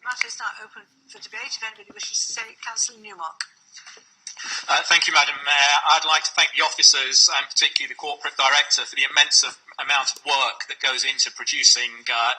Matter is now open for debate. If anybody wishes to say, Councillor Newmark. Thank you, Madam Mayor. I'd like to thank the officers and particularly the corporate director for the immense amount of work that goes into producing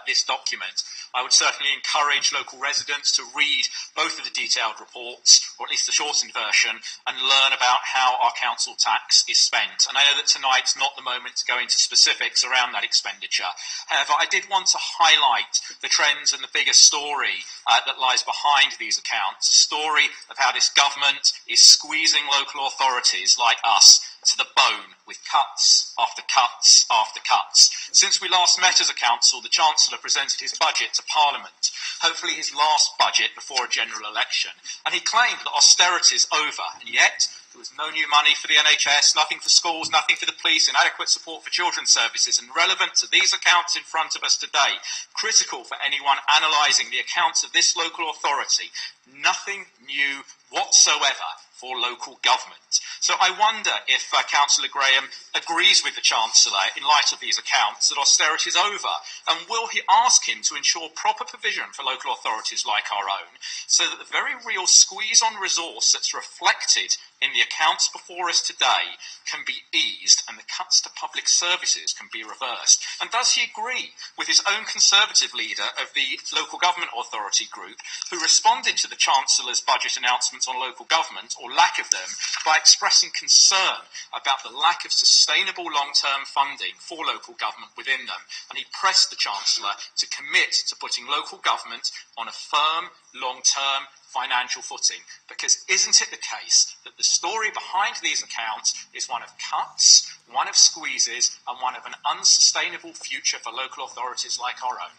this document. I would certainly encourage local residents to read both of the detailed reports, or at least the shortened version, and learn about how our council tax is spent. And I know that tonight's not the moment to go into specifics around that expenditure. However, I did want to highlight the trends and the bigger story that lies behind these accounts, a story of how this government is squeezing local authorities like us to the bone with cuts after cuts after cuts. Since we last met as a council, the Chancellor presented his budget to Parliament, hopefully his last budget before a general election, and he claimed that austerity is over, and yet there was no new money for the NHS, nothing for schools, nothing for the police, inadequate support for children's services. And relevant to these accounts in front of us today, critical for anyone analysing the accounts of this local authority, nothing new whatsoever for local government. So I wonder if Councillor Graham agrees with the Chancellor in light of these accounts that austerity is over, and will he ask him to ensure proper provision for local authorities like our own, so that the very real squeeze on resource that's reflected in the accounts before us today can be eased and the cuts to public services can be reversed? And does he agree with his own Conservative leader of the local government authority group, who responded to the Chancellor's budget announcements on local government, or lack of them, by expressing concern about the lack of sustainable long-term funding for local government within them? And he pressed the Chancellor to commit to putting local government on a firm, long-term financial footing, because isn't it the case that the story behind these accounts is one of cuts, one of squeezes, and one of an unsustainable future for local authorities like our own?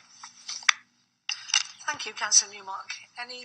Thank you, Councillor Newmark. Any